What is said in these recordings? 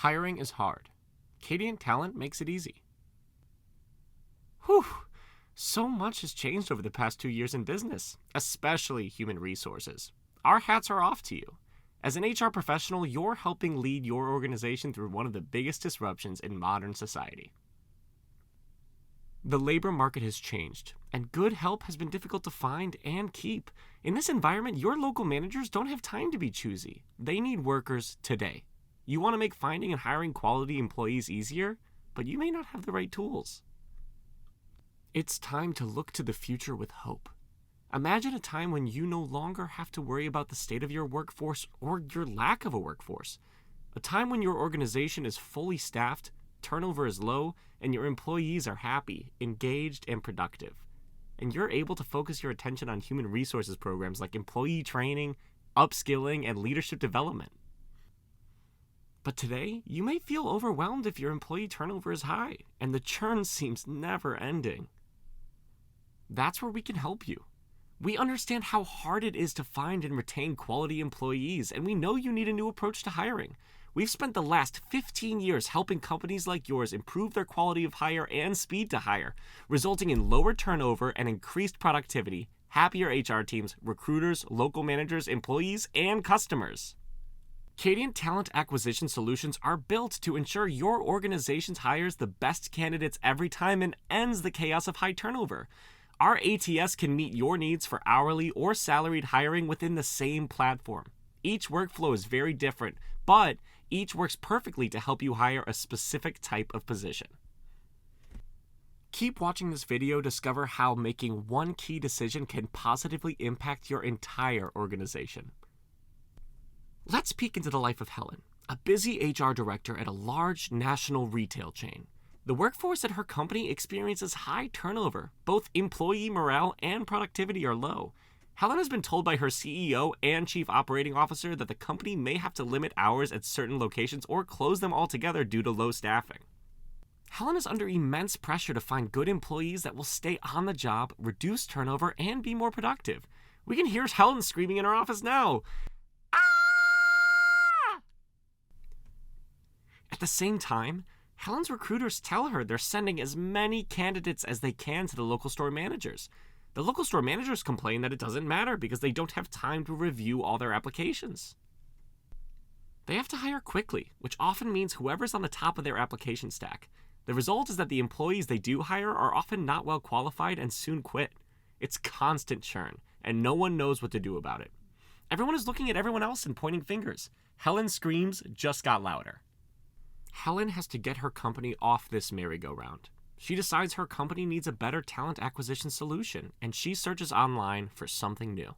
Hiring is hard. Cadient Talent makes it easy. Whew! So much has changed over the past 2 years in business, especially human resources. Our hats are off to you. As an HR professional, you're helping lead your organization through one of the biggest disruptions in modern society. The labor market has changed, and good help has been difficult to find and keep. In this environment, your local managers don't have time to be choosy. They need workers today. You want to make finding and hiring quality employees easier, but you may not have the right tools. It's time to look to the future with hope. Imagine a time when you no longer have to worry about the state of your workforce or your lack of a workforce. A time when your organization is fully staffed, turnover is low, and your employees are happy, engaged, and productive. And you're able to focus your attention on human resources programs like employee training, upskilling, and leadership development. But today, you may feel overwhelmed if your employee turnover is high, and the churn seems never ending. That's where we can help you. We understand how hard it is to find and retain quality employees, and we know you need a new approach to hiring. We've spent the last 15 years helping companies like yours improve their quality of hire and speed to hire, resulting in lower turnover and increased productivity, happier HR teams, recruiters, local managers, employees, and customers. Cadient Talent Acquisition Solutions are built to ensure your organization hires the best candidates every time and ends the chaos of high turnover. Our ATS can meet your needs for hourly or salaried hiring within the same platform. Each workflow is very different, but each works perfectly to help you hire a specific type of position. Keep watching this video to discover how making one key decision can positively impact your entire organization. Let's peek into the life of Helen, a busy HR director at a large national retail chain. The workforce at her company experiences high turnover. Both employee morale and productivity are low. Helen has been told by her CEO and Chief Operating Officer that the company may have to limit hours at certain locations or close them altogether due to low staffing. Helen is under immense pressure to find good employees that will stay on the job, reduce turnover, and be more productive. We can hear Helen screaming in her office now. Ah! At the same time, Helen's recruiters tell her they're sending as many candidates as they can to the local store managers. The local store managers complain that it doesn't matter because they don't have time to review all their applications. They have to hire quickly, which often means whoever's on the top of their application stack. The result is that the employees they do hire are often not well qualified and soon quit. It's constant churn, and no one knows what to do about it. Everyone is looking at everyone else and pointing fingers. Helen's screams just got louder. Helen has to get her company off this merry-go-round. She decides her company needs a better talent acquisition solution, and she searches online for something new.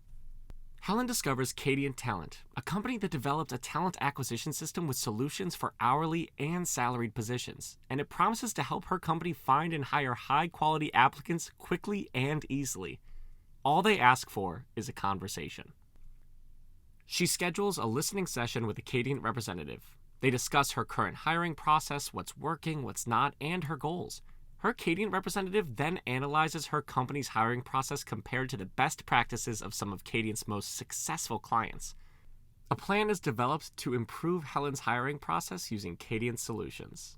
Helen discovers Cadient Talent, a company that developed a talent acquisition system with solutions for hourly and salaried positions, and it promises to help her company find and hire high-quality applicants quickly and easily. All they ask for is a conversation. She schedules a listening session with a Cadient representative. They discuss her current hiring process, what's working, what's not, and her goals. Her Cadient representative then analyzes her company's hiring process compared to the best practices of some of Cadient's most successful clients. A plan is developed to improve Helen's hiring process using Cadient solutions.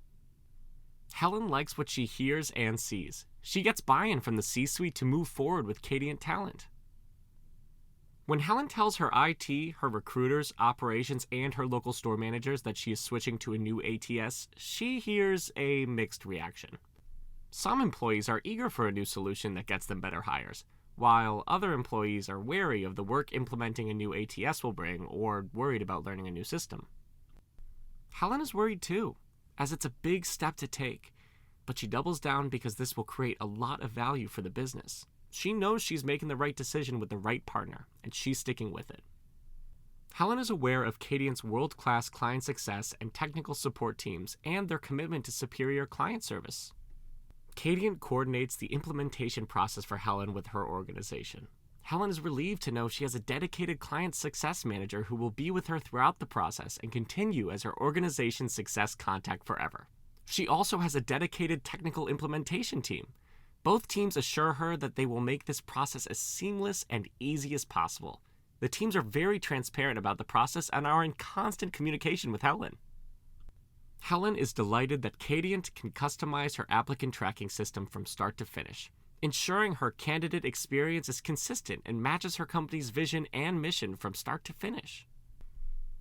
Helen likes what she hears and sees. She gets buy-in from the C-suite to move forward with Cadient Talent. When Helen tells her IT, her recruiters, operations, and her local store managers that she is switching to a new ATS, she hears a mixed reaction. Some employees are eager for a new solution that gets them better hires, while other employees are wary of the work implementing a new ATS will bring or worried about learning a new system. Helen is worried too, as it's a big step to take, but she doubles down because this will create a lot of value for the business. She knows she's making the right decision with the right partner, and she's sticking with it. Helen is aware of Cadient's world-class client success and technical support teams and their commitment to superior client service. Cadient coordinates the implementation process for Helen with her organization. Helen is relieved to know she has a dedicated client success manager who will be with her throughout the process and continue as her organization's success contact forever. She also has a dedicated technical implementation team. Both teams assure her that they will make this process as seamless and easy as possible. The teams are very transparent about the process and are in constant communication with Helen. Helen is delighted that Cadient can customize her applicant tracking system from start to finish, ensuring her candidate experience is consistent and matches her company's vision and mission from start to finish.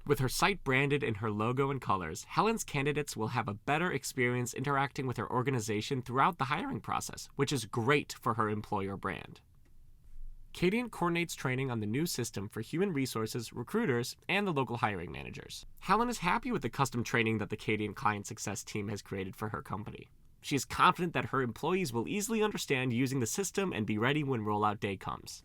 With her site branded in her logo and colors, Helen's candidates will have a better experience interacting with her organization throughout the hiring process, which is great for her employer brand. Cadient coordinates training on the new system for human resources, recruiters, and the local hiring managers. Helen is happy with the custom training that the Cadient Client Success team has created for her company. She is confident that her employees will easily understand using the system and be ready when rollout day comes.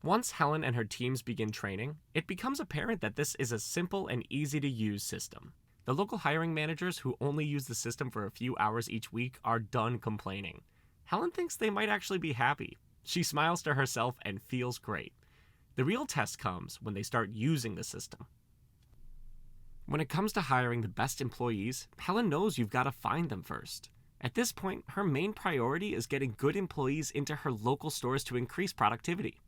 Once Helen and her teams begin training, it becomes apparent that this is a simple and easy-to-use system. The local hiring managers who only use the system for a few hours each week are done complaining. Helen thinks they might actually be happy. She smiles to herself and feels great. The real test comes when they start using the system. When it comes to hiring the best employees, Helen knows you've got to find them first. At this point, her main priority is getting good employees into her local stores to increase productivity.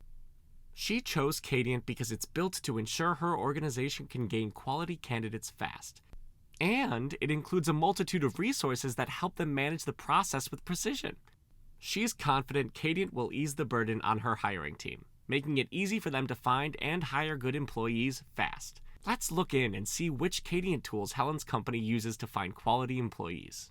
She chose Cadient because it's built to ensure her organization can gain quality candidates fast. And it includes a multitude of resources that help them manage the process with precision. She's confident Cadient will ease the burden on her hiring team, making it easy for them to find and hire good employees fast. Let's look in and see which Cadient tools Helen's company uses to find quality employees.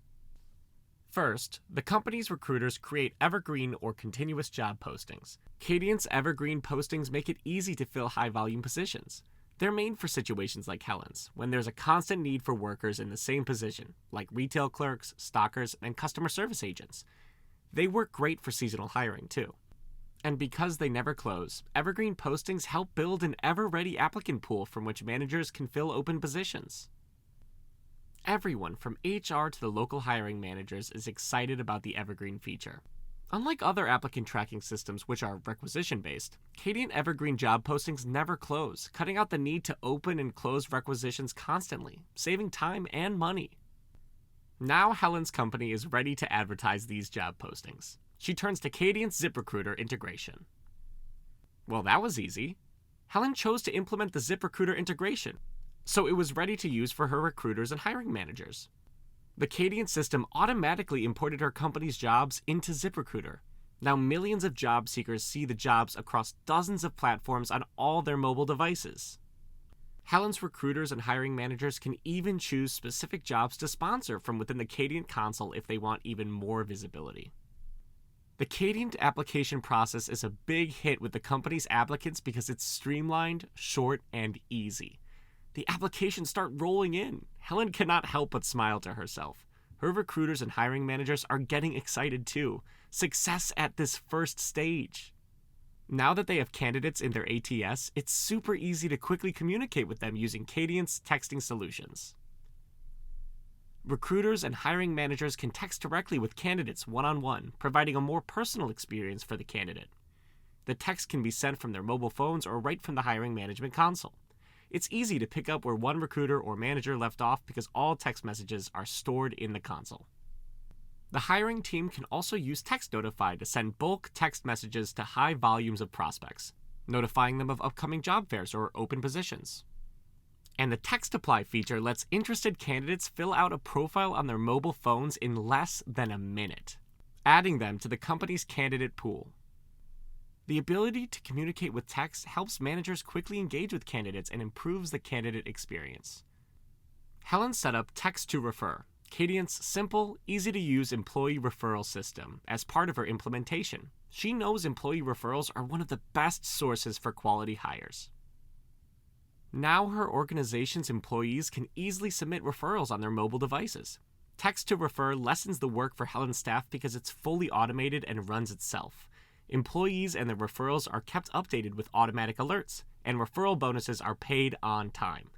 First, the company's recruiters create evergreen or continuous job postings. Cadient's evergreen postings make it easy to fill high-volume positions. They're made for situations like Helen's, when there's a constant need for workers in the same position, like retail clerks, stockers, and customer service agents. They work great for seasonal hiring, too. And because they never close, evergreen postings help build an ever-ready applicant pool from which managers can fill open positions. Everyone from HR to the local hiring managers is excited about the Evergreen feature. Unlike other applicant tracking systems which are requisition-based, Cadient Evergreen job postings never close, cutting out the need to open and close requisitions constantly, saving time and money. Now Helen's company is ready to advertise these job postings. She turns to Cadient's ZipRecruiter integration. Well, that was easy. Helen chose to implement the ZipRecruiter integration, so it was ready to use for her recruiters and hiring managers. The Cadient system automatically imported her company's jobs into ZipRecruiter. Now millions of job seekers see the jobs across dozens of platforms on all their mobile devices. Helen's recruiters and hiring managers can even choose specific jobs to sponsor from within the Cadient console if they want even more visibility. The Cadient application process is a big hit with the company's applicants because it's streamlined, short, and easy. The applications start rolling in. Helen cannot help but smile to herself. Her recruiters and hiring managers are getting excited too. Success at this first stage. Now that they have candidates in their ATS, it's super easy to quickly communicate with them using Cadient's texting solutions. Recruiters and hiring managers can text directly with candidates one-on-one, providing a more personal experience for the candidate. The text can be sent from their mobile phones or right from the hiring management console. It's easy to pick up where one recruiter or manager left off because all text messages are stored in the console. The hiring team can also use Text Notify to send bulk text messages to high volumes of prospects, notifying them of upcoming job fairs or open positions. And the Text Apply feature lets interested candidates fill out a profile on their mobile phones in less than a minute, adding them to the company's candidate pool. The ability to communicate with text helps managers quickly engage with candidates and improves the candidate experience. Helen set up Text to Refer, Cadient's simple, easy-to-use employee referral system, as part of her implementation. She knows employee referrals are one of the best sources for quality hires. Now her organization's employees can easily submit referrals on their mobile devices. Text to Refer lessens the work for Helen's staff because it's fully automated and runs itself. Employees and their referrals are kept updated with automatic alerts, and referral bonuses are paid on time.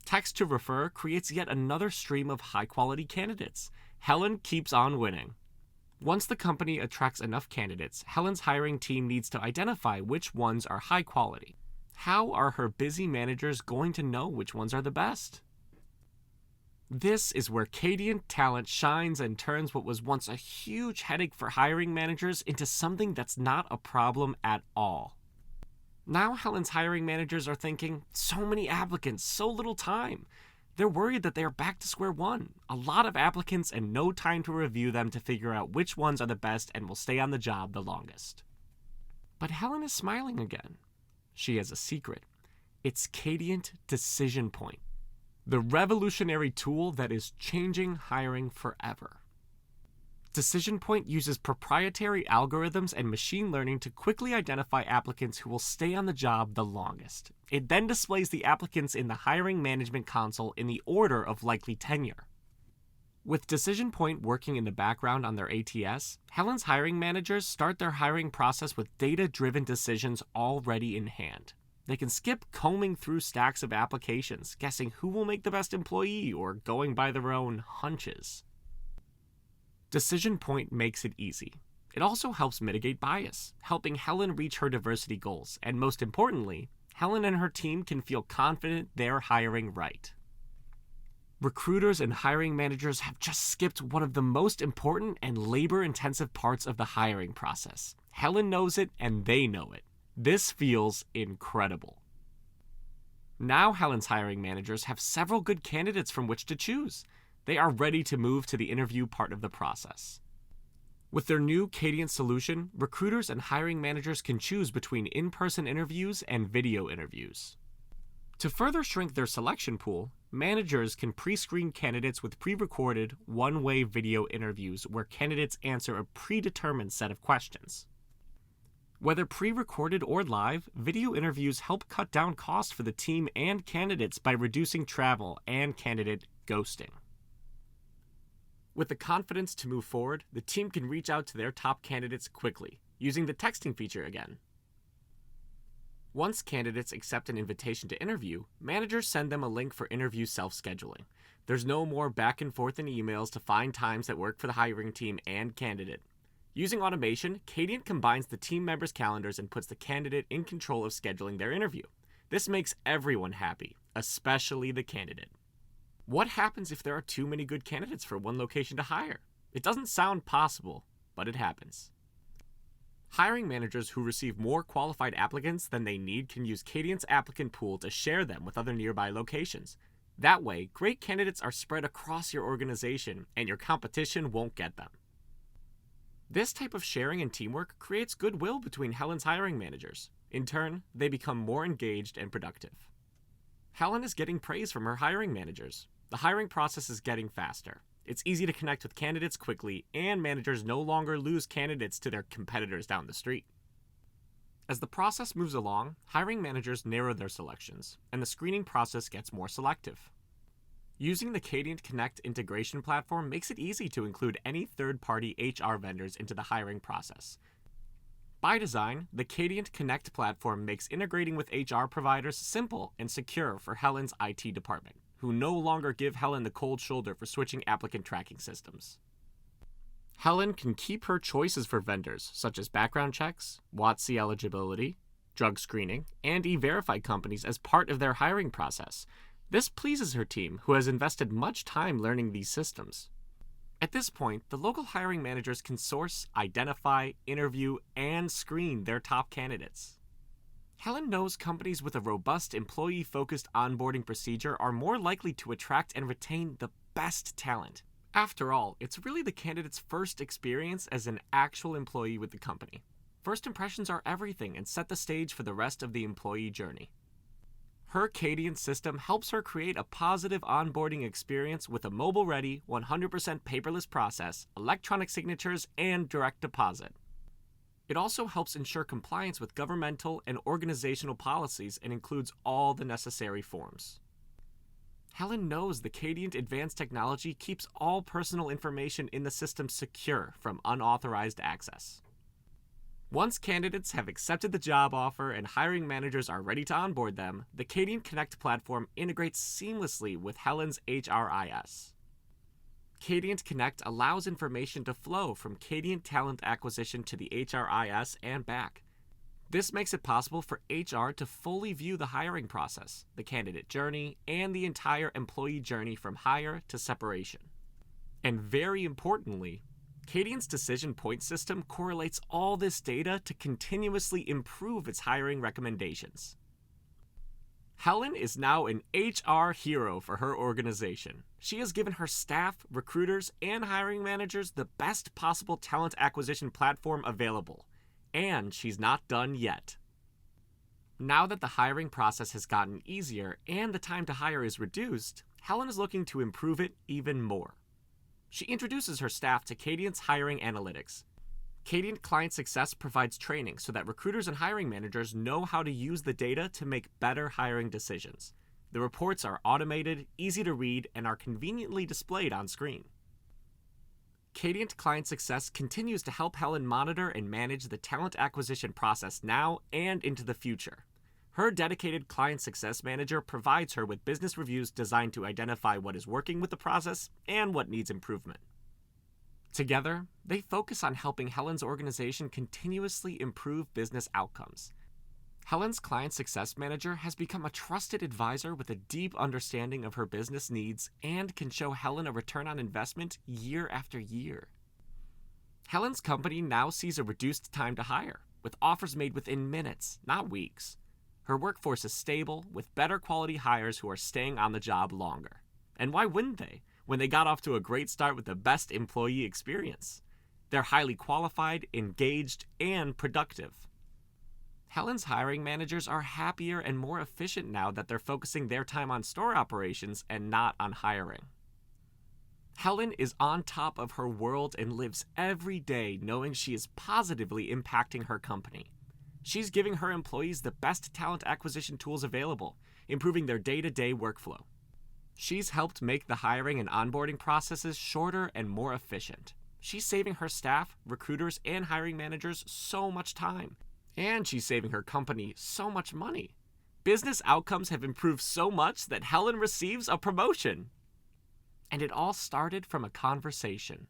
Text to Refer creates yet another stream of high-quality candidates. Helen keeps on winning. Once the company attracts enough candidates, Helen's hiring team needs to identify which ones are high quality. How are her busy managers going to know which ones are the best? This is where Cadient talent shines and turns what was once a huge headache for hiring managers into something that's not a problem at all. Now Helen's hiring managers are thinking, so many applicants, so little time. They're worried that they are back to square one. A lot of applicants and no time to review them to figure out which ones are the best and will stay on the job the longest. But Helen is smiling again. She has a secret. It's Cadient Decision Point, the revolutionary tool that is changing hiring forever. Decision Point uses proprietary algorithms and machine learning to quickly identify applicants who will stay on the job the longest. It then displays the applicants in the hiring management console in the order of likely tenure. With Decision Point working in the background on their ATS, Helen's hiring managers start their hiring process with data-driven decisions already in hand. They can skip combing through stacks of applications, guessing who will make the best employee, or going by their own hunches. Decision Point makes it easy. It also helps mitigate bias, helping Helen reach her diversity goals, and most importantly, Helen and her team can feel confident they're hiring right. Recruiters and hiring managers have just skipped one of the most important and labor-intensive parts of the hiring process. Helen knows it, and they know it. This feels incredible. Now Helen's hiring managers have several good candidates from which to choose. They are ready to move to the interview part of the process. With their new Cadient solution, recruiters and hiring managers can choose between in-person interviews and video interviews. To further shrink their selection pool, managers can pre-screen candidates with pre-recorded, one-way video interviews where candidates answer a predetermined set of questions. Whether pre-recorded or live, video interviews help cut down costs for the team and candidates by reducing travel and candidate ghosting. With the confidence to move forward, the team can reach out to their top candidates quickly, using the texting feature again. Once candidates accept an invitation to interview, managers send them a link for interview self-scheduling. There's no more back and forth in emails to find times that work for the hiring team and candidate. Using automation, Cadient combines the team members' calendars and puts the candidate in control of scheduling their interview. This makes everyone happy, especially the candidate. What happens if there are too many good candidates for one location to hire? It doesn't sound possible, but it happens. Hiring managers who receive more qualified applicants than they need can use Cadient's applicant pool to share them with other nearby locations. That way, great candidates are spread across your organization and your competition won't get them. This type of sharing and teamwork creates goodwill between Helen's hiring managers. In turn, they become more engaged and productive. Helen is getting praise from her hiring managers. The hiring process is getting faster. It's easy to connect with candidates quickly, and managers no longer lose candidates to their competitors down the street. As the process moves along, hiring managers narrow their selections, and the screening process gets more selective. Using the Cadient Connect integration platform makes it easy to include any third-party HR vendors into the hiring process. By design, the Cadient Connect platform makes integrating with HR providers simple and secure for Helen's IT department, who no longer give Helen the cold shoulder for switching applicant tracking systems. Helen can keep her choices for vendors such as background checks, WOTC eligibility, drug screening, and e-verify companies as part of their hiring process. This pleases her team, who has invested much time learning these systems. At this point, the local hiring managers can source, identify, interview, and screen their top candidates. Helen knows companies with a robust employee-focused onboarding procedure are more likely to attract and retain the best talent. After all, it's really the candidate's first experience as an actual employee with the company. First impressions are everything and set the stage for the rest of the employee journey. Her Cadient system helps her create a positive onboarding experience with a mobile-ready, 100% paperless process, electronic signatures, and direct deposit. It also helps ensure compliance with governmental and organizational policies and includes all the necessary forms. Helen knows the Cadient advanced technology keeps all personal information in the system secure from unauthorized access. Once candidates have accepted the job offer and hiring managers are ready to onboard them, the Cadient Connect platform integrates seamlessly with Helen's HRIS. Cadient Connect allows information to flow from Cadient talent acquisition to the HRIS and back. This makes it possible for HR to fully view the hiring process, the candidate journey, and the entire employee journey from hire to separation. And very importantly, Cadient's decision point system correlates all this data to continuously improve its hiring recommendations. Helen is now an HR hero for her organization. She has given her staff, recruiters, and hiring managers the best possible talent acquisition platform available. And she's not done yet. Now that the hiring process has gotten easier and the time to hire is reduced, Helen is looking to improve it even more. She introduces her staff to Cadient's hiring analytics. Cadient Client Success provides training so that recruiters and hiring managers know how to use the data to make better hiring decisions. The reports are automated, easy to read, and are conveniently displayed on screen. Cadient Client Success continues to help Helen monitor and manage the talent acquisition process now and into the future. Her dedicated Client Success Manager provides her with business reviews designed to identify what is working with the process and what needs improvement. Together, they focus on helping Helen's organization continuously improve business outcomes. Helen's Client Success Manager has become a trusted advisor with a deep understanding of her business needs and can show Helen a return on investment year after year. Helen's company now sees a reduced time to hire, with offers made within minutes, not weeks. Her workforce is stable, with better quality hires who are staying on the job longer. And why wouldn't they, when they got off to a great start with the best employee experience? They're highly qualified, engaged, and productive. Helen's hiring managers are happier and more efficient now that they're focusing their time on store operations and not on hiring. Helen is on top of her world and lives every day knowing she is positively impacting her company. She's giving her employees the best talent acquisition tools available, improving their day-to-day workflow. She's helped make the hiring and onboarding processes shorter and more efficient. She's saving her staff, recruiters, and hiring managers so much time. And she's saving her company so much money. Business outcomes have improved so much that Helen receives a promotion. And it all started from a conversation.